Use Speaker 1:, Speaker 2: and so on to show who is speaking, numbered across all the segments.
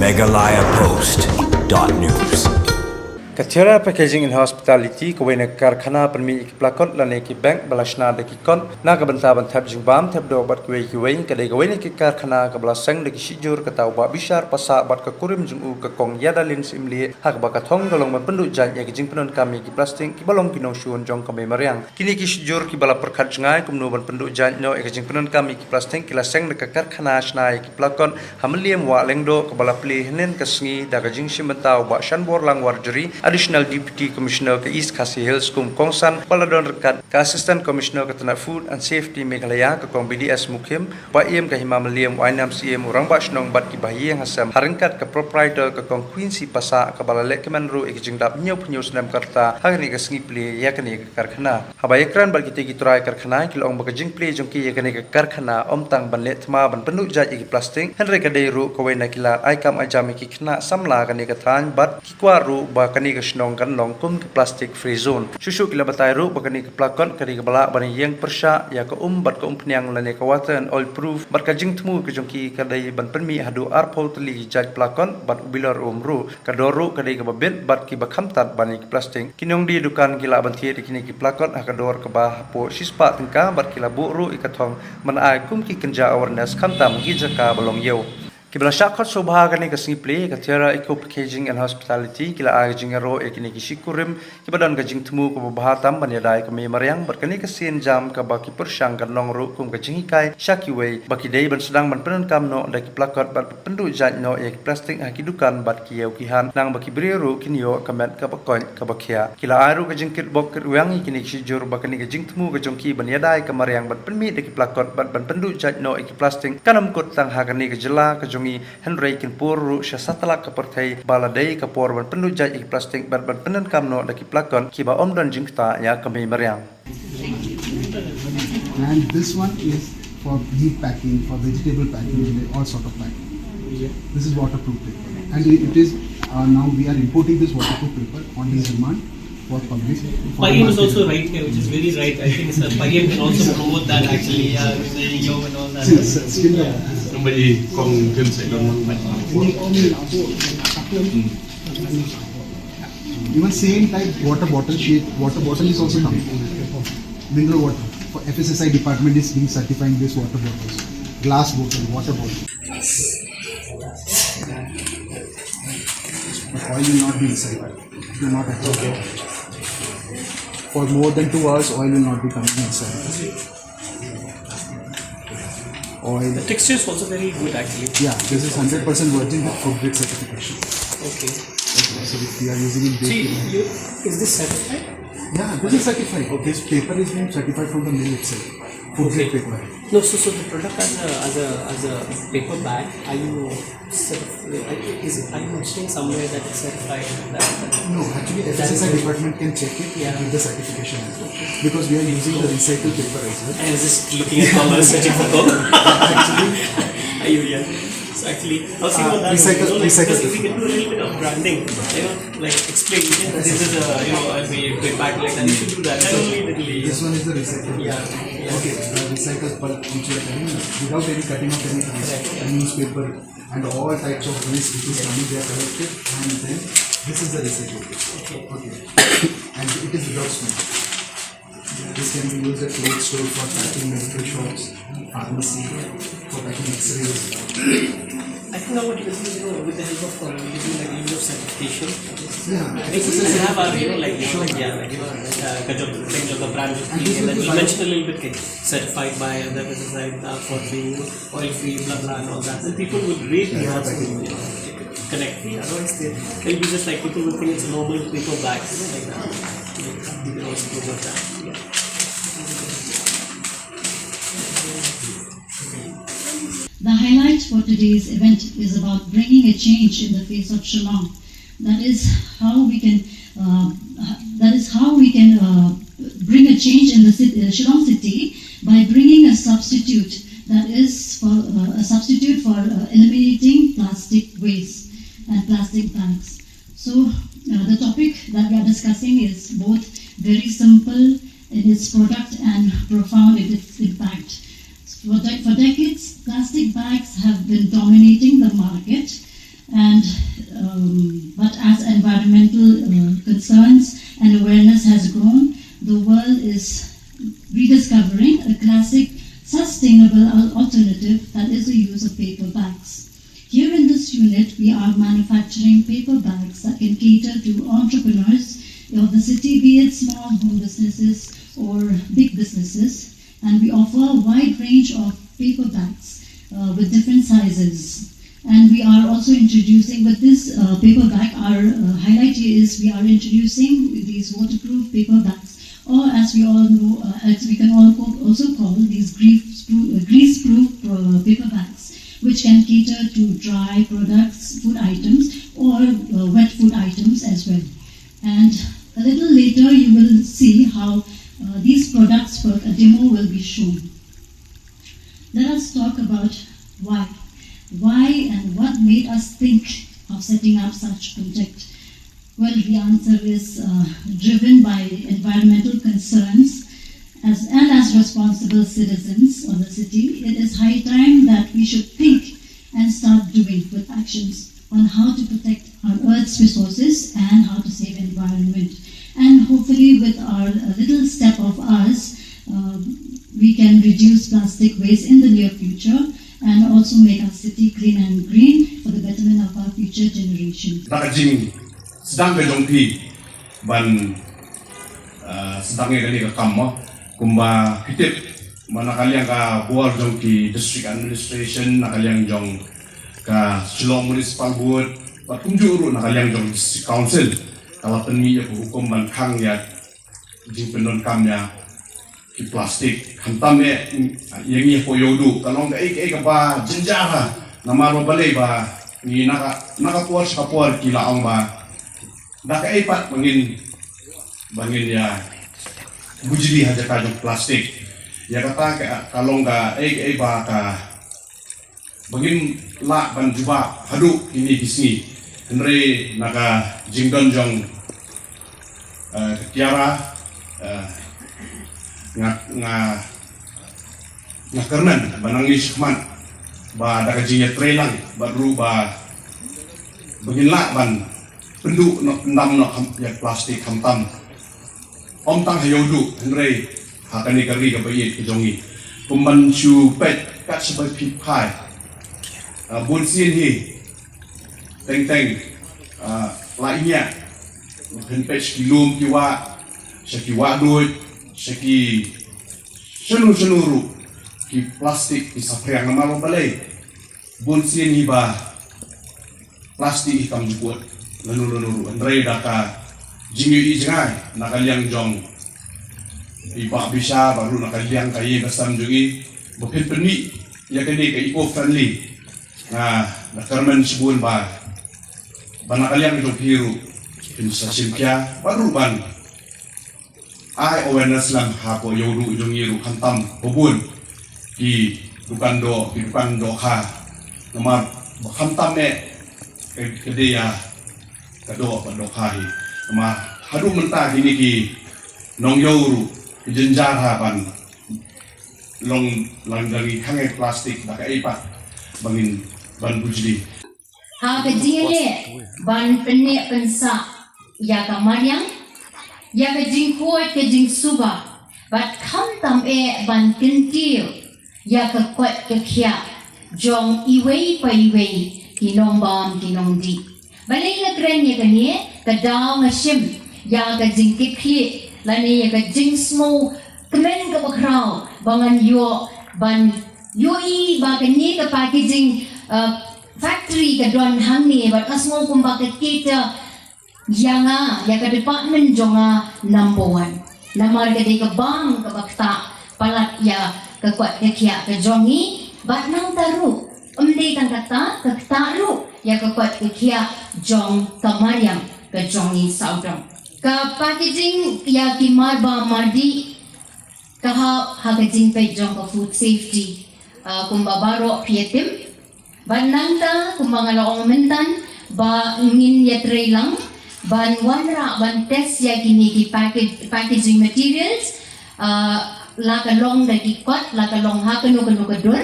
Speaker 1: MeghalayaPost.news.
Speaker 2: Kachera packaging in hospitality kawena Karkhana Pla Kot lane ki bank balashna de ki kon na ka banta ban thab jingbam thab do bat kwe ki wein ka de kawena ki Karkhana ka balasang de ki shijur ka taw ba bishar pasa bat ka kurim jungu ka kong yadalin simli hak ba ka thong galong ban pendu jan ya ki jingpenon kami ki plastic ki balong ki nong shuon jong ka Mariang kini ki shijur ki bala perkhat ngai kumno ban pendu jan no e ki jingpenon kami ki plastic ki lasang de ka Karkhana Shna Pla Kot hamliam wa lengdo ka bala Plie hnen ka sngi da ka jing shimentaw ba shanbor lang warjuri Additional Deputy Commissioner ke East Khasi Hills kum Kongsan Paladon Rekat ke Assistant Commissioner ke Tanah Food and Safety Meghalaya ke Kong BDS Mukim Ba Iem ke Himamaliam Wainam CM Urang Ba Shnong Bat ki Bahiyang Hasam Haringkat ke Proprietor ke Kong Quincy Pasa ke Balalek Kemenru ek jingdap nyau penyu senam karta hagani ke sengi Plie yakani ke Karkhana habayakran bar kita giturai Karkhana kilong ba ke jing Plie jongki yakani ke Karkhana omtang ban let thma ban penduk jat iki plastic henre ke deiru ke wena kila aikam ajami ki khna samla kani ke than bat ki kwaru ba kani Shnong kan long kum ke plastic free zone. Susu kila batai ru bakani ke plakon kari ke balak bani yang persya ya ke bat ke peniang lane ke water and oil proof bat ka jing temu ke jongki kadai ban permi hadu arpol teli jaj plakon bat ubilar ru kadoru kadai ke babet bat ki bakhamtat bani ke plastic kinong di dukan kila banthi di kini ke plakon akador ke bah po sispa tengka bat kila bu ru ikathong man ai kum ki kenja awareness khantam gi jaka balong yeu Kibla shakhat sobha kani ka Plie ka tiara eco packaging and hospitality kila ag jingaro ekini ki shikurim kibadan ka jingtmu ko bahatam banyadai ka Mariang berkani ka sin jam ka baki persyang kan nongru kum ka jingikai shakiwei baki dei ban sedang ban penan kamno da ki plakot bat pendu jat no ek plastic hakidukan bat ki yau kihan nang baki briru kinyo kamet ka bakon ka bakia kila aru ka jingkit bok wangi kini ki jur bakani ka jingtmu ka jongki banyadai ka Mariang bat penmi da ki plakot bat ban pendu jat no ek plastic kanam kot tang hagani ka jela ka Henry kin puru syasatala kepertai baladai kapor ban pendu jaj ik plastik ban penen kamno daki plakon kiba om dan jingta ya kami Mariang.
Speaker 3: And this one is for meat packing, for vegetable packing, all sort of packing. This is waterproof paper, and it is now we are importing this waterproof paper on his demand for public.
Speaker 4: Pynjot is also right here, which is very right. I think Pynjot can also promote that actually, yo and all that.
Speaker 5: Somebody can say
Speaker 3: Even same type water bottle shape. Water bottle is also coming. Mineral water for FSSI department is being certifying this water bottles. Glass bottle, water bottle. The oil will not be inside. It will not okay. For more than 2 hours, oil will not be coming inside. Oil.
Speaker 4: The texture is also very good actually.
Speaker 3: Yeah, this is 100% virgin with food grade certification.
Speaker 4: Okay.
Speaker 3: So we are using it.
Speaker 4: Is this certified?
Speaker 3: Yeah, this is certified. This paper is being certified from the mill itself. Food grade paper.
Speaker 4: No, so the product as a paper bag, are you mentioning somewhere that it's certified?
Speaker 3: No, actually FSSI department can check it and give the certification as well. Because we are using the recycled paper as well.
Speaker 4: And is this looking at commerce searching for Coke?
Speaker 3: Actually,
Speaker 4: are you here? So actually, I was thinking about that.
Speaker 3: Recycle.
Speaker 4: If we can do a little bit of branding, like explain, this is a a bag like that. You should do that.
Speaker 3: This one is the recycled.
Speaker 4: Yeah.
Speaker 3: Okay, the recycled pulp which we are telling without any cutting of any newspaper and all types of waste which is coming, they are collected, and then this is the recycled paper. Okay. And it is without smell. This can be used at clothes store for packing medical shops, pharmacy, for packing X-rays.
Speaker 4: I think now what you can do is, with the help of use of certification,
Speaker 3: we
Speaker 4: have our, things of the brand, and then you mentioned a little bit, certified by the side for being oil-free, blah blah, and all that. Then people would really have to connect. Otherwise, they'll be just like people will think it's a normal paper bag, like that. You can also do that.
Speaker 6: The highlight for today's event is about bringing a change in the face of Shillong. That is how we can bring a change in the Shillong city by bringing a substitute that is for eliminating plastic waste and plastic bags. So the topic that we are discussing is both very simple in its product and profound in its impact. For decades, plastic bags have been dominating the market And but as environmental concerns and awareness has grown, the world is rediscovering a classic sustainable alternative, that is the use of paper bags. Here in this unit, we are manufacturing paper bags that can cater to entrepreneurs of the city, be it small home businesses or big businesses, and we offer a wide range of paper bags with different sizes. And we are also introducing with this paper bag, our highlight here is we are introducing these waterproof paper bags, or as we all know, as we can also call these grease-proof paper bags, which can cater to dry products, food items, or wet food items as well. And a little later, you will see how these products work. A demo will be shown. Let us talk about why. Why and what made us think of setting up such project? Well, the answer is driven by environmental concerns. As responsible citizens of the city, it is high time that we should think and start doing with actions on how to protect our Earth's resources and how to save environment. And hopefully with our little step of ours, we can reduce plastic waste in the near future and also make our city clean and green for the betterment of our future generation.
Speaker 5: Nakajing sedang ke jongpi ban sedangnya kali ke kammo kumba kitip mana kalian ka buar jongki district administration nakalian jong ka Shillong municipal board bat kunjuru nakalian jong district council kalau penmi ya hukum ban khang ya jing penon kamnya ki plastik hantam ya yang ni po yodu kalau ka ek ba jenjara namaro balay ba ni nakapuar sa kapuar kilaang ba nakaipat bangin ya bujili haja kajong plastik ya kata kalong ka ba ka bangin la ban juba hadu ini bisni henry naka jingdon jong tiara nga kernan banangi shikman ba daga jinya trelang baru ba bangin la ban Pynduh nak endam nak ya plastik hantam. Om tang hayodu henry hakani kari ke bayi ke jongi. Pembantu pet kat sebagai pipai. Bun sin hi teng lainnya. Hen pet kilum kiwa sekiwa duit seki senuru ki plastik bisa priang nama balai. Bun sin hi ba plastik ikam jukut. Lalu Andre daka jingi ijengai nakaliang jong iba bisa baru nakaliang kayi basam jugi bukit peni ya kini ke eco friendly nah nakarman sibun ba nakaliang jong hiru pinsa simkia baru ban ai awareness lang hapo yodu jong hiru hantam bubun di dukan do ha nama hantam kede ya kado padokai ma hadu mentah ini ki nong yoru jenjara ban long dari hangai plastik baka ipat bangin ban bujli
Speaker 7: ha ke jingele ban penne pensa ya ka Mariang ya ke jing kuat ke jing suba bat kham tam ban kentil ya ke kuat ke khia jong iwei pa iwei kinong bam kinong di balai na kren ya kani ka daw na shim ya ka jing kikli lani ya ka jing smo kemen ka bakraw bangan yo ban yoi ba kani ka packaging factory ka don hangni ba kasmo kum ba ka kita yanga ya ka department jonga number 1 namar ka de ka bang ka bakta palat ya ka kwat ka kya ka jongi ba nang taru umdi kang kata ka taru ya ka kwat ka kya jong ka Mariang ka jongi saudong ka packaging ya ki marba mardi ka ha ka jing pe jong ka food safety kumbabaro pietim bananta kumbangalaong mentan ba ngin ya tray lang ban wanra ban test ya kini ki packaging materials la ka long da ki kwat la ka long ha kanu kadur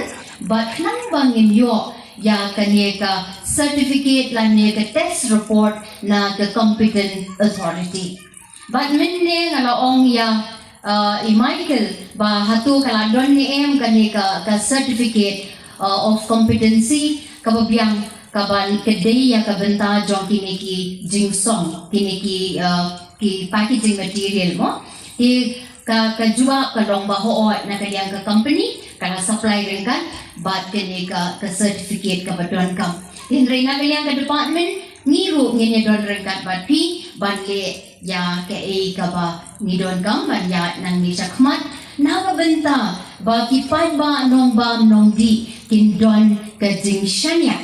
Speaker 7: but nang bangin yo ya kani ka certificate lani ke test report na ke competent authority. But minne ngalaong ya Michael ba hatu kaladon ni kani ka certificate of competency kababiang kaban kedai ya kabenta jong kini ki jingsong kini ki packaging material mo ti ka jua ka dong baho na kaliang ka company kana supply rin kan bat kini ka certificate ka badon kam tin rin na kaliang ka department ngiru ngini don rin kan bat pi banle ya ke ka ba ni don kam ban ya nang ni sakmat na kabenta ba ki ba nong bam nong di kin don ka jingshanya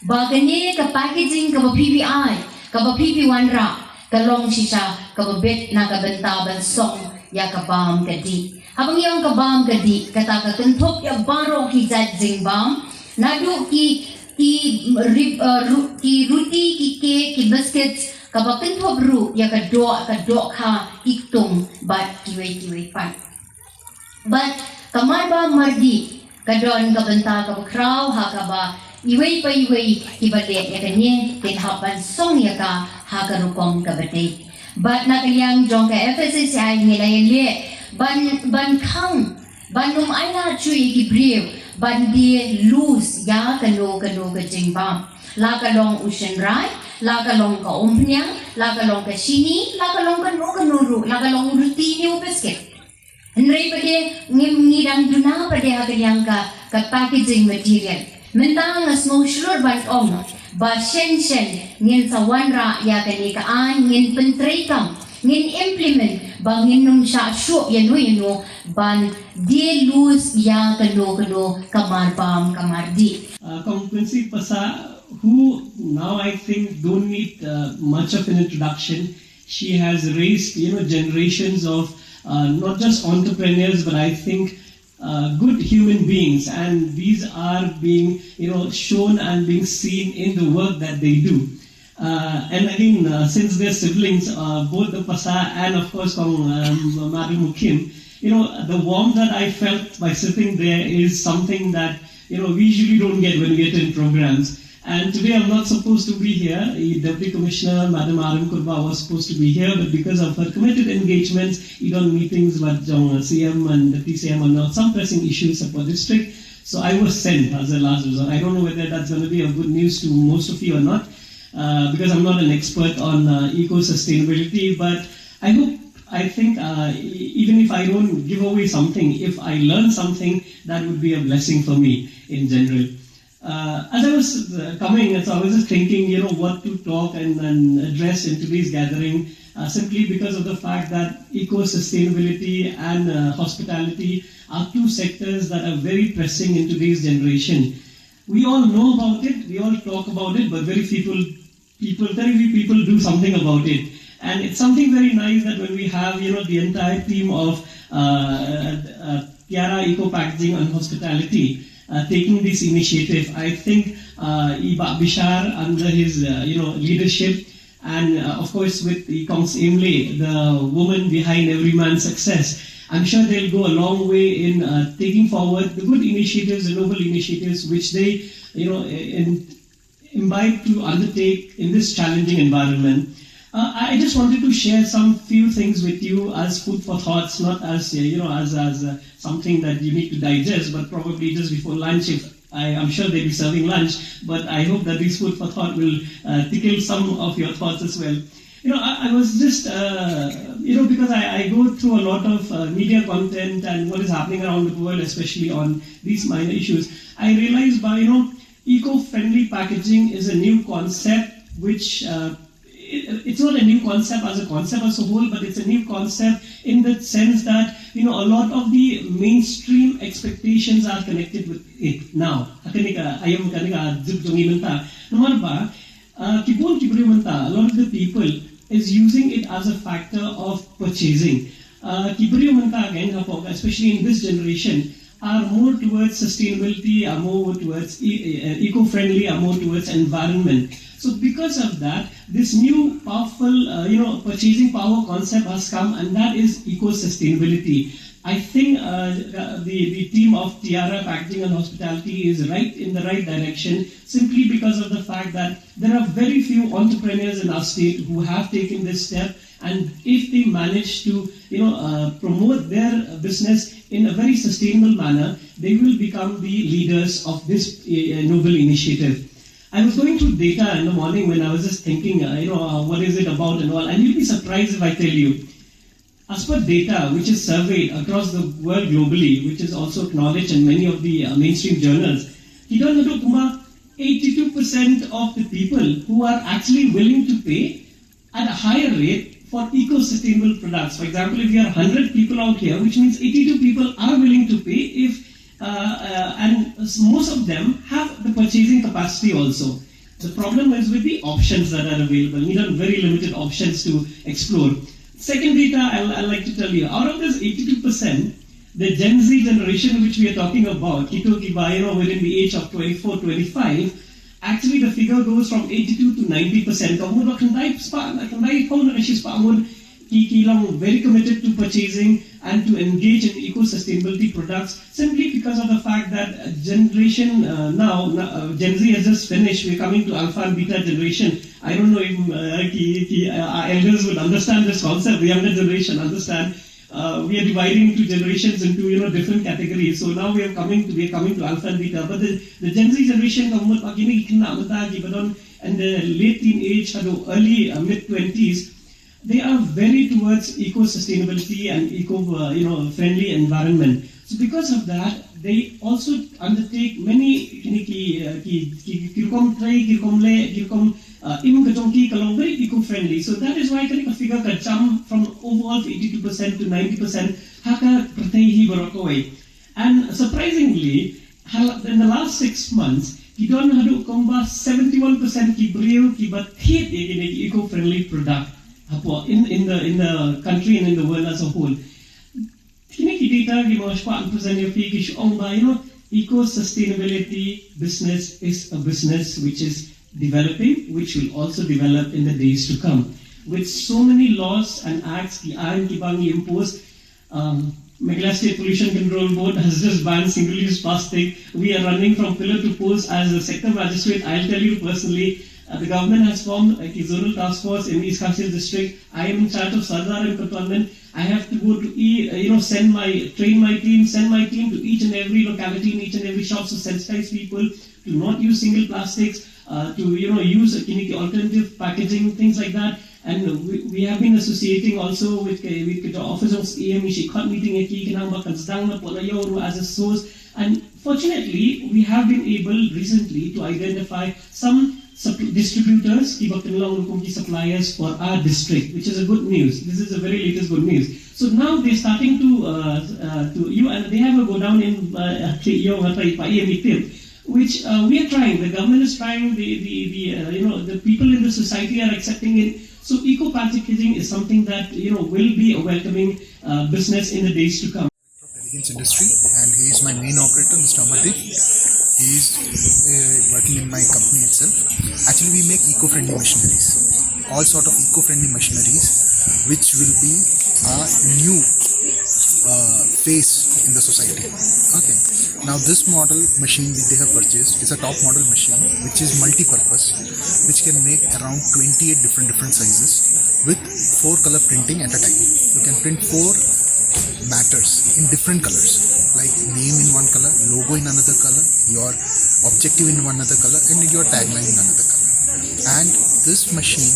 Speaker 7: ba kani ka packaging ka ba PPI ka ba PP1 ra ka long sisa ka ba bet na kabenta ban song ya kabam kadi habang yung kabam kadi kata ka kenthop ya baro ki jingbam nadu ki ruti ki cake ki biscuits kabak kenthop ru ya ka do ka iktung bat kiwe pan but kamar ba mardi kadon kabenta ka kraw ha ka ba iwe ibadet ya kanye tin haban song ya ka ha ka rupong kabate but na kaliang jong ka FSS ay nilay ban khang banum ay na chui ki brew ban die lose ya kano ka jingbam la ka long ocean rai la ka long ka umpnyang la ka long ka sini la ka long ka ru la ka long ruti ni biscuit Henry pade ngirang duna pade ha kaliang ka packaging material mentang ngasmo shlur ban ong ba shen ngin sa wanra ya kani kaan ngin pentrekam ngin implement ba ngin nung sha shu yanu ban die lose ya kano kamar di
Speaker 4: competency pasa who now I think don't need much of an introduction. She has raised generations of not just entrepreneurs but I think good human beings, and these are being shown and being seen in the work that they do. And again, since they're siblings, both the Pasa and of course Madam Mukim, the warmth that I felt by sitting there is something that we usually don't get when we attend programs. And today I'm not supposed to be here. The Deputy Commissioner, Madam Aram Kurba, was supposed to be here, but because of her committed engagements, on meetings with CM and Deputy CM on some pressing issues of our district, so I was sent as a last resort. I don't know whether that's going to be a good news to most of you or not, because I'm not an expert on eco-sustainability, but I think even if I don't give away something, if I learn something, that would be a blessing for me in general. As I was coming, so I was just thinking, what to talk and address in today's gathering, simply because of the fact that eco-sustainability and hospitality are two sectors that are very pressing in today's generation. We all know about it, we all talk about it, but very few people do something about it. And it's something very nice that when we have, the entire team of Tiara Eco Packaging and Hospitality taking this initiative. I think Iba Bishar under his leadership, and of course with Kongs Imle, the woman behind every man's success, I'm sure they'll go a long way in taking forward the good initiatives, the noble initiatives which they imbibe to undertake in this challenging environment. I just wanted to share some few things with you as food for thoughts, not as as something that you need to digest, but probably just before lunch. I'm sure they'll be serving lunch, but I hope that this food for thought will tickle some of your thoughts as well. I was just because I go through a lot of media content and what is happening around the world, especially on these minor issues. I realized eco-friendly packaging is a new concept which. It's not a new concept as a whole, but it's a new concept in the sense that a lot of the mainstream expectations are connected with it now. A lot of the people is using it as a factor of purchasing. Especially in this generation, are more towards sustainability, are more towards eco-friendly, are more towards environment. So because of that, this new powerful, purchasing power concept has come, and that is eco-sustainability. I think the team of Tiara Packaging and Hospitality is in the right direction, simply because of the fact that there are very few entrepreneurs in our state who have taken this step, and if they manage to promote their business in a very sustainable manner, they will become the leaders of this noble initiative. I was going through data in the morning when I was just thinking, what is it about and all, and you'll be surprised if I tell you. As per data which is surveyed across the world globally, which is also acknowledged in many of the mainstream journals, 82% of the people who are actually willing to pay at a higher rate for eco-sustainable products. For example, if you are 100 people out here, which means 82 people are willing to pay, and most of them have the purchasing capacity also. The problem is with the options that are available. We have very limited options to explore. Second data I'd like to tell you, out of this 82%, the Gen Z generation which we are talking about, within the age of 24, 25, actually the figure goes from 82 to 90%. Very committed to purchasing and to engage in eco-sustainability products, simply because of the fact that generation Gen Z has just finished. We're coming to Alpha and Beta generation. I don't know if our elders would understand this concept. The younger generation understand. We are dividing into generations into different categories. So now we are coming to Alpha and Beta. But the Gen Z generation, in the late teenage, early mid-20s, they are very towards eco-sustainability and friendly environment. So because of that, they also undertake many very eco-friendly. So that is why a figure can jump from overall 82% to 90%. And surprisingly, in the last 6 months, 71% eco-friendly product in the country and in the world as a whole. Eco-sustainability business is a business which is developing, which will also develop in the days to come. With so many laws and acts imposed, Meghalaya State Pollution Control Board has just banned single-use plastic. We are running from pillar to post as a sector magistrate. I'll tell you personally, the government has formed a zonal task force in East Kashmir district. I am in charge of Sardar and Cantonment. I have to go to send my team to each and every locality, in each and every shop, to sensitize people to not use single plastics, to use alternative packaging, things like that. And we have been associating also with the office of EM meeting as a source. And fortunately, we have been able recently to identify some distributors, suppliers for our district, which is a good news. This is a very latest good news. So now they're starting to and they have a go down in which we are trying. The government is trying. The people in the society are accepting it. So eco packaging is something that will be a welcoming business in the days to come.
Speaker 3: Elegance industry, and he is my main operator, Mr. Amardeep. He is working in my company itself. Actually, we make eco-friendly machineries, all sort of eco-friendly machineries, which will be a new face in the society. Okay. Now, this model machine that they have purchased is a top model machine, which is multi-purpose, which can make around 28 different sizes with 4 color printing at a time. You can print 4 matters in different colors, like name in one color, logo in another color, your objective in one other color, and your tagline in another color. And this machine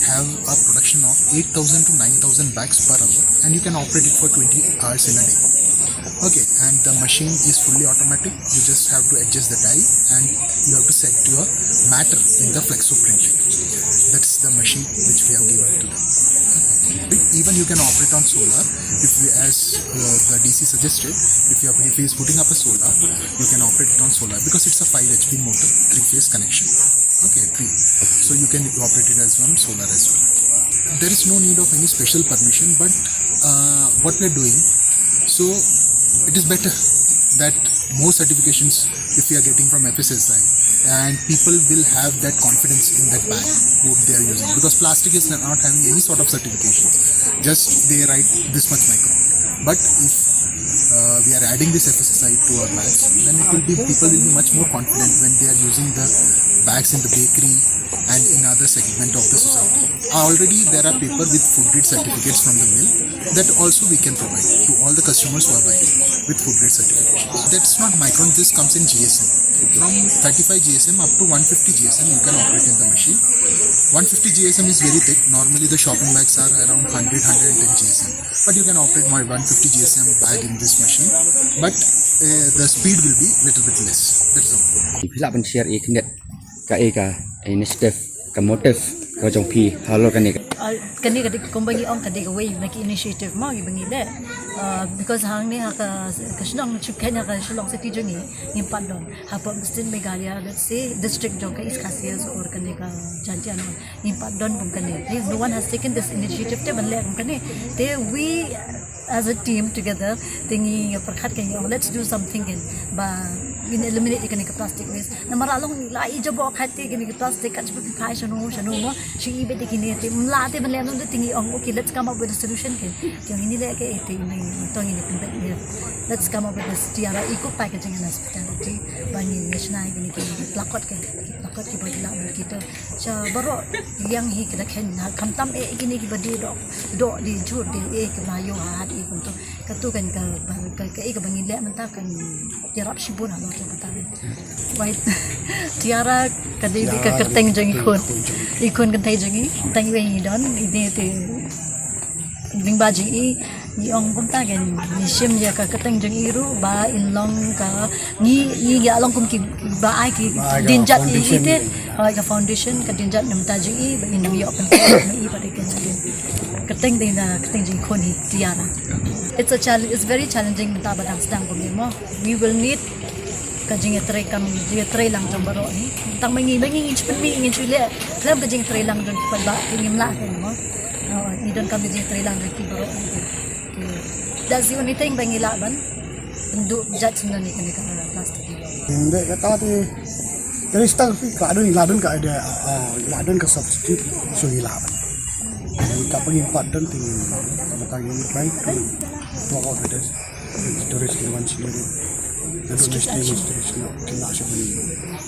Speaker 3: have a production of 8,000 to 9,000 bags per hour, and you can operate it for 20 hours in a day. Okay, and the machine is fully automatic. You just have to adjust the die, and you have to set your matter in the flexo printing. That's the machine which we have given to them. Even you can operate on solar, if we, as the DC suggested, if he is putting up a solar, you can operate it on solar because it's a 5 HP motor, 3-phase connection. Okay, 3. So you can operate it as on solar as well. There is no need of any special permission, but what we are doing, so it is better that more certifications if we are getting from FSSI, and people will have that confidence in that bag what they are using, because plastic is not having any sort of certification, just they write this much micron. But if we are adding this FSSI to our bags, then people will be much more confident when they are using the bags in the bakery and in other segment of the society. Already there are paper with food grade certificates from the mill that also we can provide to all the customers who are buying with food grade certifications. That's not micron, this comes in GSM. From 35 GSM up to 150 GSM you can operate in the machine. 150 GSM is very thick. Normally the shopping bags are around 100-110 GSM. But you can operate my 150 GSM bag in this machine. But the speed will be little bit less. That's all.
Speaker 8: Pila ban share iknet ka initiative ka motive ko jong pi halo kan ni
Speaker 9: kani kadik kumbagi ong kadik way naki initiative mo ibangi le because hang ni ha ka Shnong chukan ha ka Shillong city jongi impat don ha pa Western Meghalaya, let's say district jong ka East Khasias or kani ka jantian impat don bum kani no one has taken this initiative te ban le bum kani they we as a team together tingi perkhat kani let's do something ba in eliminate kani ka plastic waste na maralong lai jabo khati kani ka plastic ka chupi phai shano mo shi ibe de kini te mla te ban le no tingi okay let's come up with a solution ke yung ini le ke ite ini to ini pindah let's come up with this tiara eco packaging and hospitality bani national kani ki plakot ke bagi la kita cha baro yang hi kita khen kham tam kini ki badi do di jur di ke mayo ha di untuk katu kan ka bangi le menta kan jarap shibun halo ke betal white tiara kadai di ka kerteng jeng ikon kan tai jengi tang we don ini te ding baji ni ong kumta kan ni shim ya ka kerteng jeng iru ba in long ka ni ya long kum ki ba ai ki dinjat ite ka foundation ka dinjat nam ta jeng ba in yo kan i ba de kan kerteng ding na kerteng jeng kon hi tiara it's a challenge, it's very challenging mata ba dang sedang mo we will need kajing tray kam tray lang jong baro ni tang mangi chpet mi ingin chule klam kajing tray lang jong pa ba ingin la kan mo ni don kam kajing tray lang ki baro that's the only thing bangi la ban ndu jat na ni kan plastic
Speaker 10: hindi kata ti kani stang pi ka ladon ka ada ladon ka substitute so ilaban ka pagin padan ti mata yung try to talk out with this storage ki one chile the domestic cannot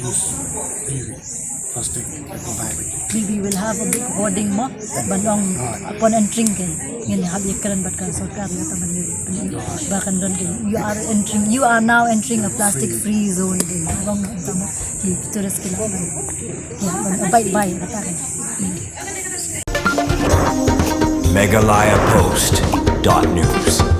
Speaker 10: use plastic bag.
Speaker 9: We will have a big hoarding mo banong upon entering ken ngin habi karan bat ka sarkar la ta ban bakan don ken you are now entering a plastic free zone ken long tamo ki tourist ken ya bye ta ken
Speaker 1: MeghalayaPost.news